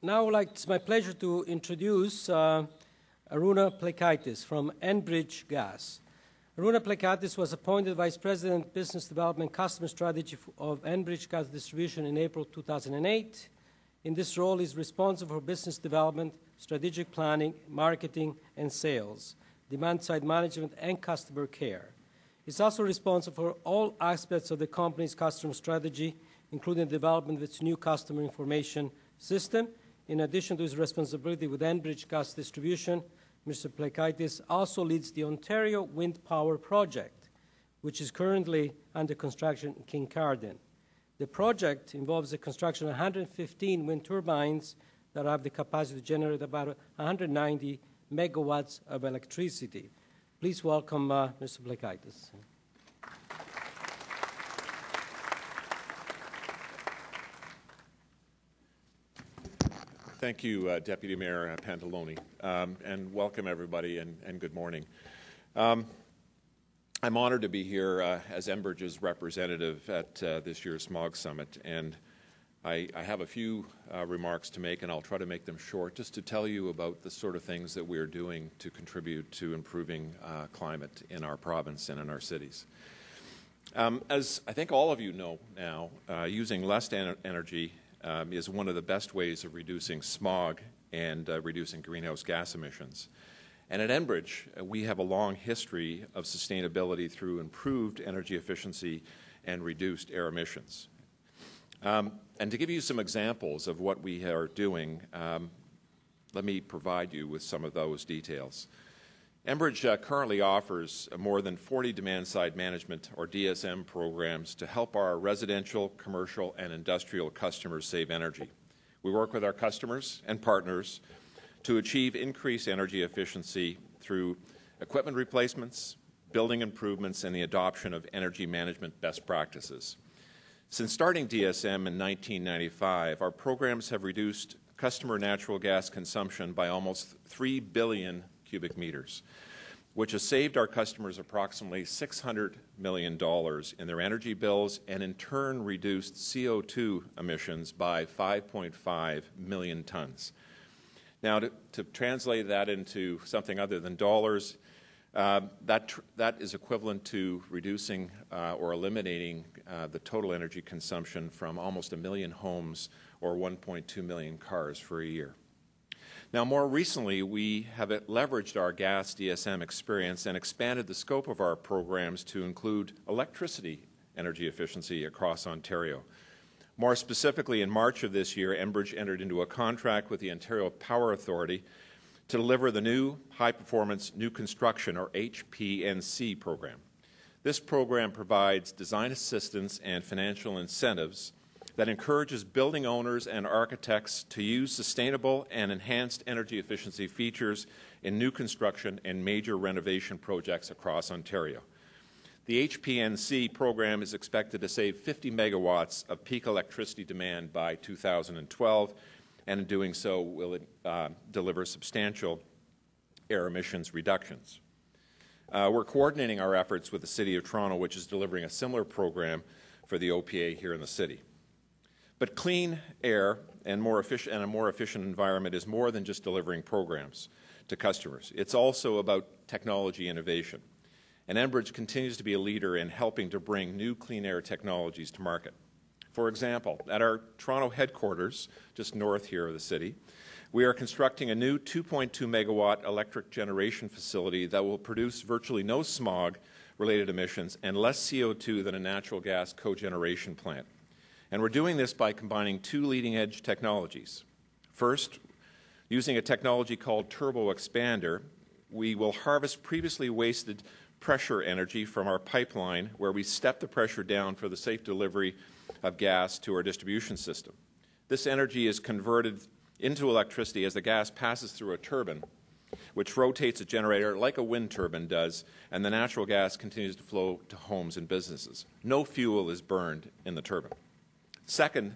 Now, it's my pleasure to introduce Aruna Plekaitis from Enbridge Gas. Aruna Plekaitis was appointed Vice President, Business Development Customer Strategy of Enbridge Gas Distribution in April 2008. In this role, he is responsible for business development, strategic planning, marketing, and sales, demand-side management, and customer care. He's also responsible for all aspects of the company's customer strategy, including the development of its new customer information system. In addition to his responsibility with Enbridge Gas Distribution, Mr. Plekaitis also leads the Ontario Wind Power Project, which is currently under construction in Kincardine. The project involves the construction of 115 wind turbines that have the capacity to generate about 190 megawatts of electricity. Please welcome Mr. Plekaitis. Thank you, Deputy Mayor Pantaloni, and welcome everybody, and good morning. I'm honored to be here as Enbridge's representative at this year's Smog Summit, and I have a few remarks to make, and I'll try to make them short, just to tell you about the sort of things that we're doing to contribute to improving climate in our province and in our cities. As I think all of you know now, using less energy is one of the best ways of reducing smog and reducing greenhouse gas emissions. And at Enbridge, we have a long history of sustainability through improved energy efficiency and reduced air emissions. And to give you some examples of what we are doing, let me provide you with some of those details. Enbridge currently offers more than 40 demand-side management, or DSM, programs to help our residential, commercial, and industrial customers save energy. We work with our customers and partners to achieve increased energy efficiency through equipment replacements, building improvements, and the adoption of energy management best practices. Since starting DSM in 1995, our programs have reduced customer natural gas consumption by almost 3 billion cubic meters, which has saved our customers approximately $600 million in their energy bills and in turn reduced CO2 emissions by 5.5 million tons. Now, to translate that into something other than dollars, that is equivalent to reducing or eliminating the total energy consumption from almost 1 million homes or 1.2 million cars for a year. Now, more recently, we have leveraged our gas DSM experience and expanded the scope of our programs to include electricity energy efficiency across Ontario. More specifically, in March of this year, Enbridge entered into a contract with the Ontario Power Authority to deliver the new High-Performance New Construction, or HPNC, program. This program provides design assistance and financial incentives that encourages building owners and architects to use sustainable and enhanced energy efficiency features in new construction and major renovation projects across Ontario. The HPNC program is expected to save 50 megawatts of peak electricity demand by 2012, and in doing so will deliver substantial air emissions reductions. We're coordinating our efforts with the City of Toronto, which is delivering a similar program for the OPA here in the city. But clean air and a more efficient environment is more than just delivering programs to customers. It's also about technology innovation. And Enbridge continues to be a leader in helping to bring new clean air technologies to market. For example, at our Toronto headquarters, just north here of the city, we are constructing a new 2.2 megawatt electric generation facility that will produce virtually no smog-related emissions and less CO2 than a natural gas cogeneration plant. And we're doing this by combining two leading-edge technologies. First, using a technology called Turbo Expander, we will harvest previously wasted pressure energy from our pipeline, where we step the pressure down for the safe delivery of gas to our distribution system. This energy is converted into electricity as the gas passes through a turbine, which rotates a generator like a wind turbine does, and the natural gas continues to flow to homes and businesses. No fuel is burned in the turbine. Second,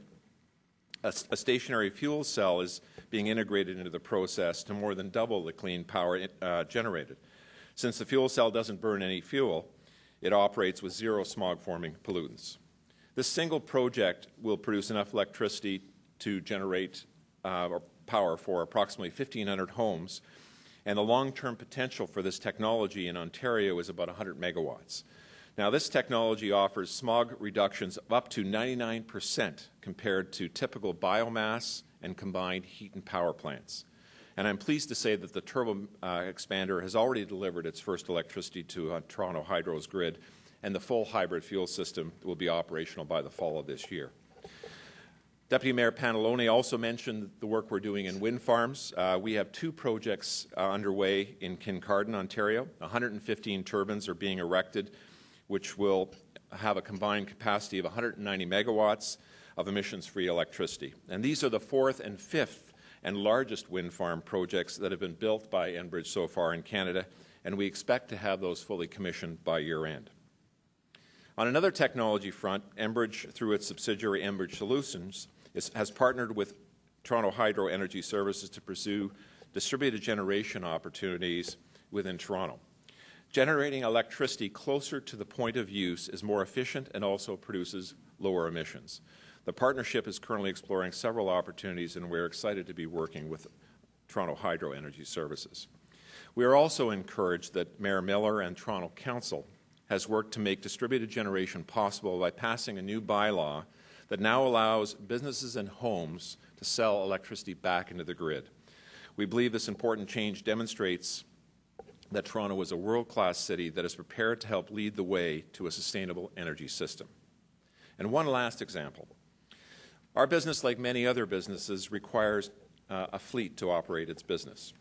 a stationary fuel cell is being integrated into the process to more than double the clean power generated. Since the fuel cell doesn't burn any fuel, it operates with zero smog-forming pollutants. This single project will produce enough electricity to generate power for approximately 1,500 homes, and the long-term potential for this technology in Ontario is about 100 megawatts. Now, this technology offers smog reductions of up to 99% compared to typical biomass and combined heat and power plants. And I'm pleased to say that the turbo expander has already delivered its first electricity to Toronto Hydro's grid, and the full hybrid fuel system will be operational by the fall of this year. Deputy Mayor Pantalone also mentioned the work we're doing in wind farms. We have 2 projects underway in Kincardine, Ontario. 115 turbines are being erected, which will have a combined capacity of 190 megawatts of emissions-free electricity. And these are the 4th and 5th and largest wind farm projects that have been built by Enbridge so far in Canada, and we expect to have those fully commissioned by year-end. On another technology front, Enbridge, through its subsidiary Enbridge Solutions, has partnered with Toronto Hydro Energy Services to pursue distributed generation opportunities within Toronto. Generating electricity closer to the point of use is more efficient and also produces lower emissions. The partnership is currently exploring several opportunities, and we're excited to be working with Toronto Hydro Energy Services. We are also encouraged that Mayor Miller and Toronto Council has worked to make distributed generation possible by passing a new bylaw that now allows businesses and homes to sell electricity back into the grid. We believe this important change demonstrates that Toronto is a world-class city that is prepared to help lead the way to a sustainable energy system. And one last example. Our business, like many other businesses, requires a fleet to operate its business.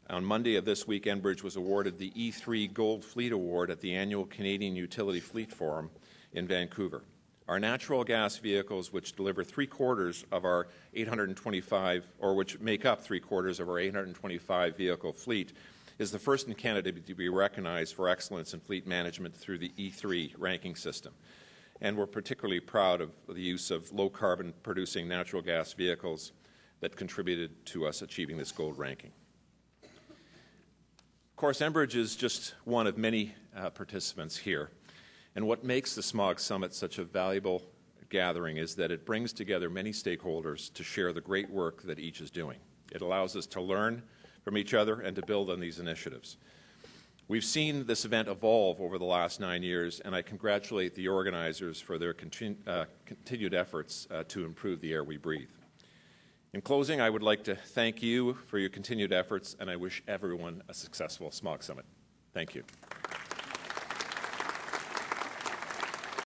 On Monday of this week, Enbridge was awarded the E3 Gold Fleet Award at the annual Canadian Utility Fleet Forum in Vancouver. Our natural gas vehicles, which deliver 3/4 of our 825, or which make up 3/4 of our 825 vehicle fleet, is the first in Canada to be recognized for excellence in fleet management through the E3 ranking system. And we're particularly proud of the use of low-carbon producing natural gas vehicles that contributed to us achieving this gold ranking. Of course, Enbridge is just one of many participants here. And what makes the Smog Summit such a valuable gathering is that it brings together many stakeholders to share the great work that each is doing. It allows us to learn from each other and to build on these initiatives. We've seen this event evolve over the last 9 years, and I congratulate the organizers for their continued efforts to improve the air we breathe. In closing, I would like to thank you for your continued efforts, and I wish everyone a successful Smog Summit. Thank you.